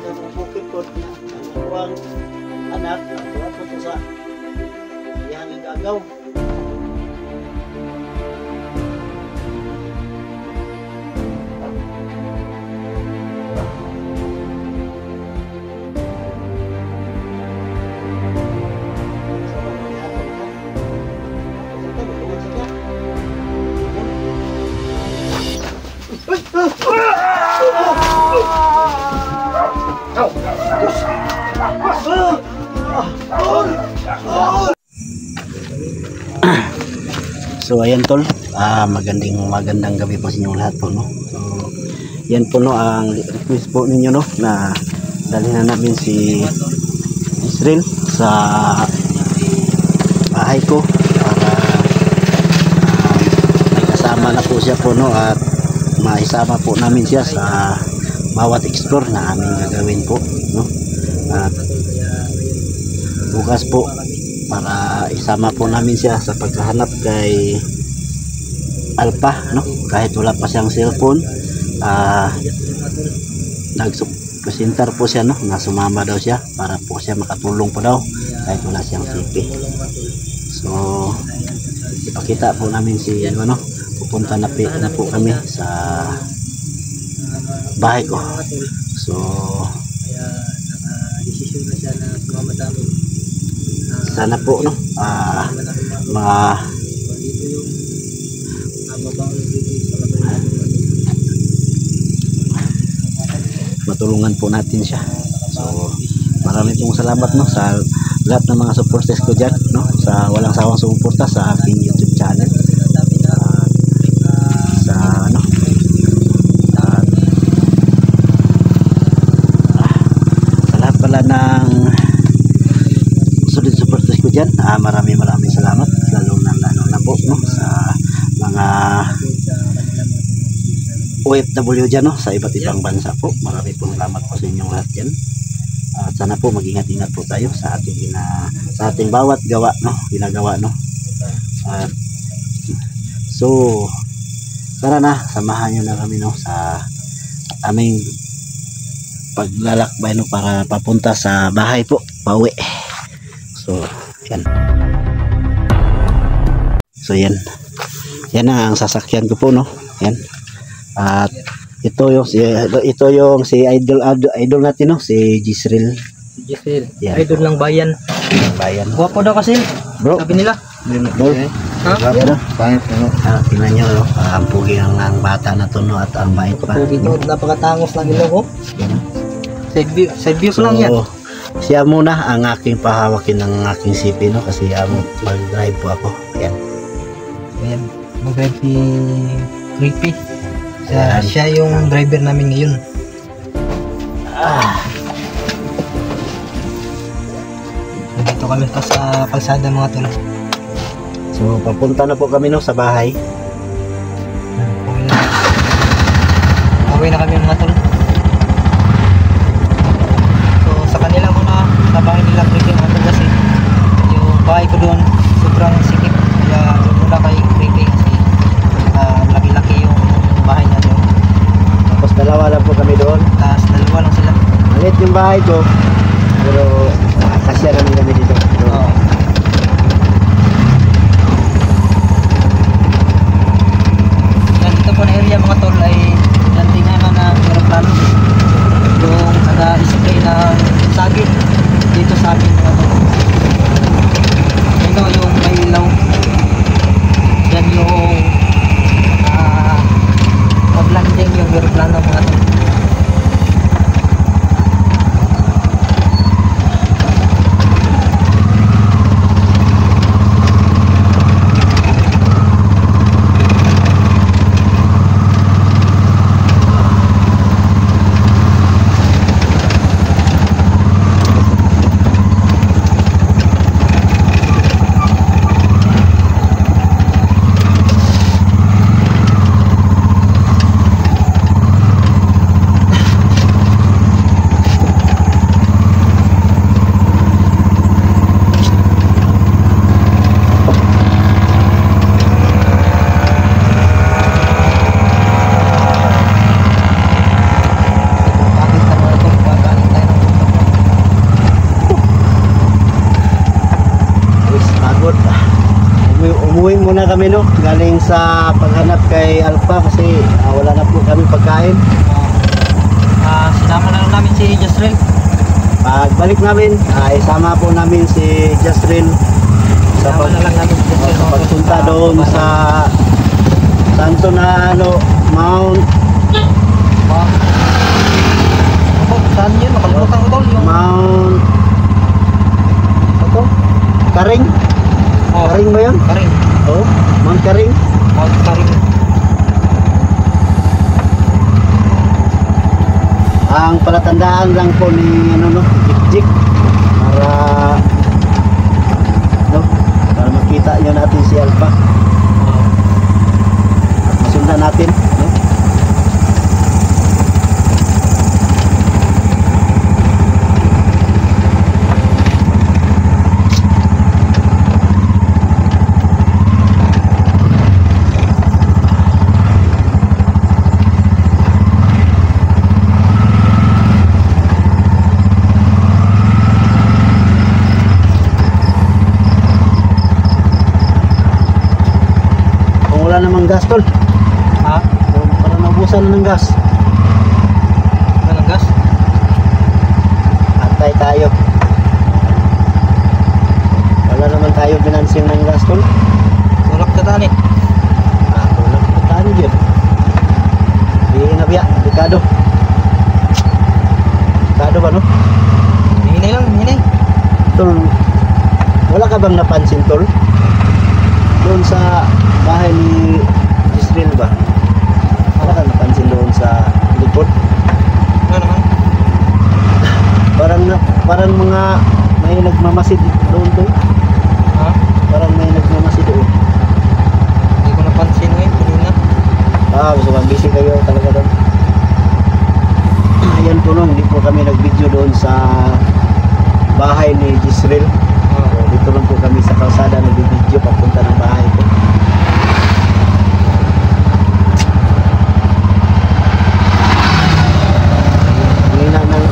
kita ng bukid ko na ang anak at wala po sa iyang igagaw. So ayan tol, magandang gabi po sa inyong lahat po, no. So yan po, no, ang request po ninyo, no, na dalhin na namin si Israel sa bahay ko para may kasama na po siya po, no, at maisama po namin siya sa bawat explore na aming gagawin po, no. At bukas po para isama po namin siya sa paghahanap kay Alpha, no, kahit wala pa siyang cellphone. Nagpresentar po siya, no, na sumama daw siya para po siya makatulong po daw kahit wala siyang CP. So ipakita po namin si ano, pupunta na po kami sa bahay ko. So sana po, no, matulungan po natin siya. So marami pong salamat, no, sa lahat ng mga supporters ko dyan, no, sa walang sawang sumuporta sa aking YouTube channel, sa ano, sa lahat pala ng solid supporters ko dyan. Maraming salamat, lalo na po, no, sa mga OFW dyan, no, sa iba't ibang bansa po. Marami pong salamat po sa inyong lahat dyan. At sana po mag-ingat-ingat po tayo sa ating bawat ginagawa, no. At so tara na, samahan nyo na kami, no, sa aming paglalakbay, no, para papunta sa bahay po, pauwi. So yan. So yan na ang sasakyan ko po, no. Yan. At ito yung si idol natin, no, si Jisrael. Yan. Idol ng bayan. Guwapo daw kasi, bro, sabi nila. Bro, Ha? yan, tingnan nyo, no, ang pugi ng bata na to, no, at ang bait pa. Dito, napakatangos ng ilong, oh. Side view ko lang yan. Siya muna ang aking pahawakin ng aking CP, no, kasi mag-drive po ako. Ayan. Ayan, mag-drive si Creepy. Ayan. Siya yung driver namin ngayon. Dito kami pa sa kalsada, mga tol. So papunta na po kami, no, sa bahay. Pauwi na kami, mga tol. So sa kanila muna, sa bahay nila Creepy, mga tol, kasi yung bahay ko doon sobrang sikip. Kaya doon muna kay Creepy kasi laki-laki yung bahay niya doon. Tapos dalawa lang po kami doon. Tapos dalawa lang sila. Maliit yung bahay ko, pero kasya namin kami dito. So, yan, dito po na area, mga tol, ay landingan na ng aeroplano. Yung nag-spray ng saging dito sa amin, mga tol. Ito yung may ilaw. Yan yung pag-landing yung aeroplano, mga tol. kami no, galing sa paghanap kay Alpha kasi wala na po kami pagkain. Sinama na lang namin si Jasrel. Pagbalik namin, isama po namin si Jasril sa Sinama na lang namin si Jasrel. sa pagpunta doon sa Santo na ano, Mount Saan yun? Nakalimutan ko tol. Yung... Mount ito? Karing? Karing ba yun? Karing. Oh, Mount Karing. Mount Karing. Ang palatandaan lang po ni ano no, Jik para no, para makita niyo natin si Alpha at masundan natin no. Wala namang gas tol. Ha? Para naubusan na ng gas. Wala ng gas? Antay tayo. Wala naman tayo binansing ng gas tol. Tulak ka tani. Tulak na tayo dyan. Di nabiya, dekado. Dekado ba no? Hinay lang, hinay. Tol, wala ka bang napansin tol? Doon sa bahay ni Israel ba? Wala ka napansin doon sa likod? Ano naman? Parang mga may nagmamasid doon tol. Ha? Parang may nagmamasid doon. Hindi ko napansin ngayon. Tuloy na. Sobrang busy kayo talaga doon. Ayan po no, hindi po kami nag-video doon sa bahay ni Israel. Dito lang po kami sa kalsada nag-video papunta ng bahay ko. Hina ng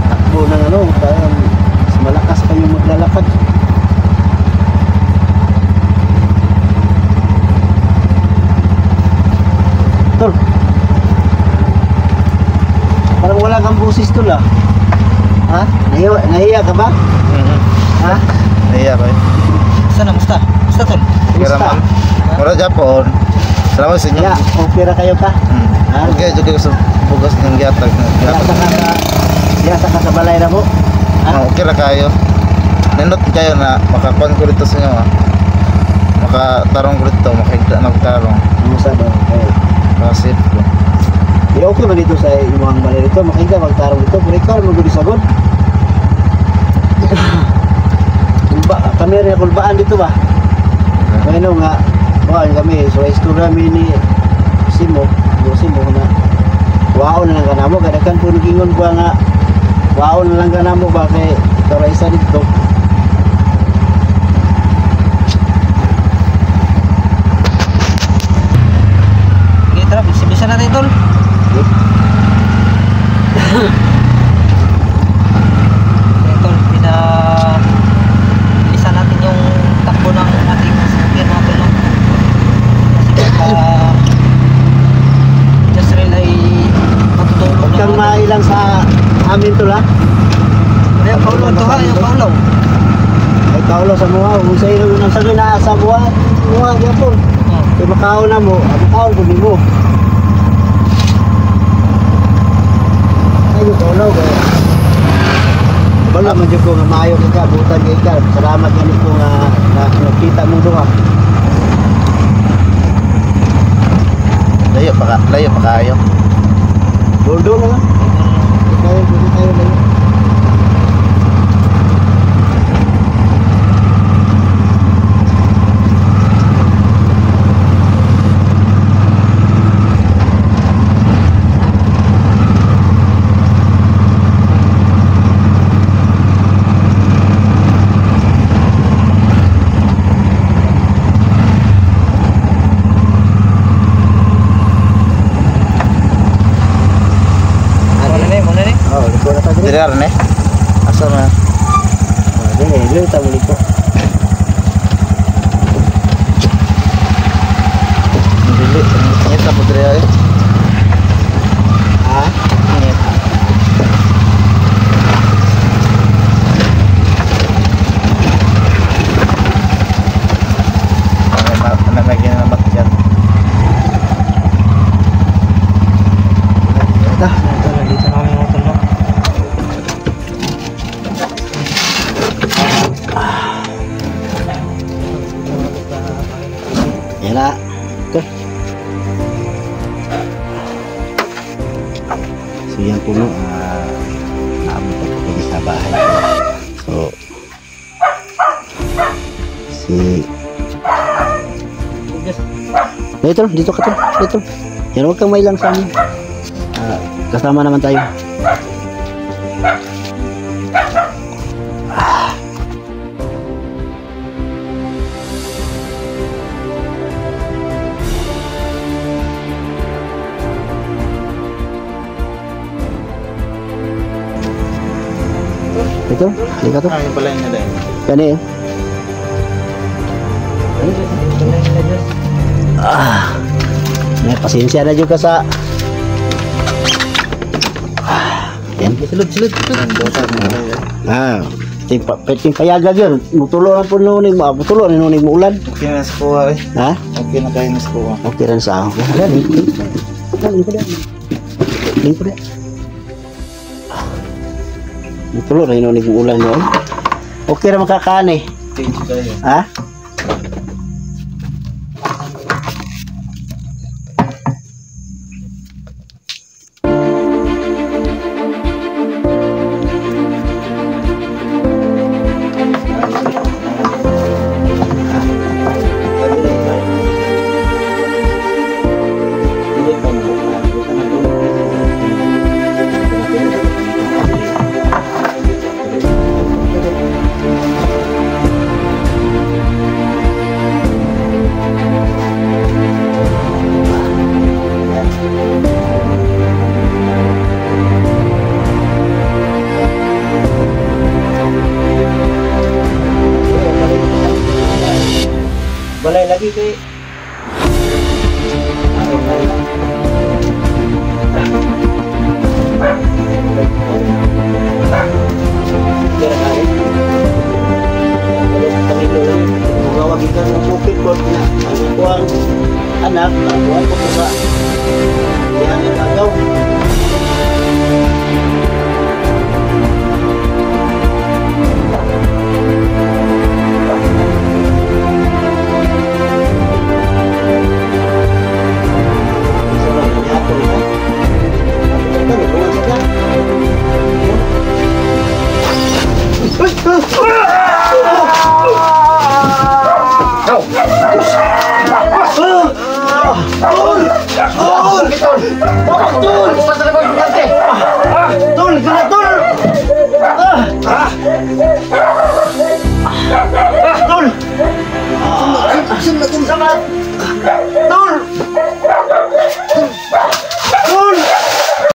takbo ng ano, parang mas malakas kayo maglalakad. Tol, parang wala kang busis tol ah. Ha? Nahiya ka ba? Ha? Iya ko. Sana, musta? Musta tol? Kira man. Mura Japon. Salamat sa inyo. Ya, okay ra kayo ka? Ha? Okay, juga ko sa bugas ng giatag. Yasa ka sa balay na mo? Ha? Okay ra kayo. Nindot kayo na makakuan ko dito sa inyo. Makatarong ko dito, makita na tarong. Musa daw. Okay. Kasip ko. Di okay man dito sa imong balay dito, makita magtarong dito, pero ikaw mo gudi sagod. Kami rin kulbaan dito ba? Bueno nga, buwan kami, so istorya mi ni Simo na wow na lang kanamo, kadakan po nagingon ko nga wow na lang kanamo ba kay tara isa dito. Okay, tara, bisa natin tol. Okay tol, bilisan natin yung takbo ng ating sasakyan mga tol. Kasi baka Jasrel ay matutulog Huwag kang mailang sa amin to la. Ayan, Paulo, ito ha, yung Paulo. Ay kaulo sa mga, kung sa ilo nang sabi na sa buwan, buwan yapon. Kaya makaon na mo, makaon ko di mo. Ay, kaulo ba? Wala man dyan ko nga maayo ka, butan ka. Salamat nga ko nga nakita mo doon. Layo pa kayo. Doon na lang. Hindi tayo lang. Dire arne. Asa na? Dili tayo liko. Init na po diri ay. Ha? Init. May ginanabat dyan. Ito, nandito na kami mga tol, no? Yan na. Ito. So yan po no, naabot ako kami sa bahay. So, dito ka to, dito. Yan, huwag kang mailang sa amin. Kasama naman tayo. Ito, halika to. Yung pala yung nila eh. Yan eh. May pasensya na juga sa yan. Sulod. Ang bota ng nila eh. Ting payagag yun. Mutulo lang po nunig mo. Mutulo na nunig mo ulan. Okay na sa kuha eh. Ha? Okay na kayo na sa kuha. Okay rin sa ako. Hala, lingko na. Mutulo na nunig mo ulan yun. Okay na makakaan eh. Change kayo. Ha?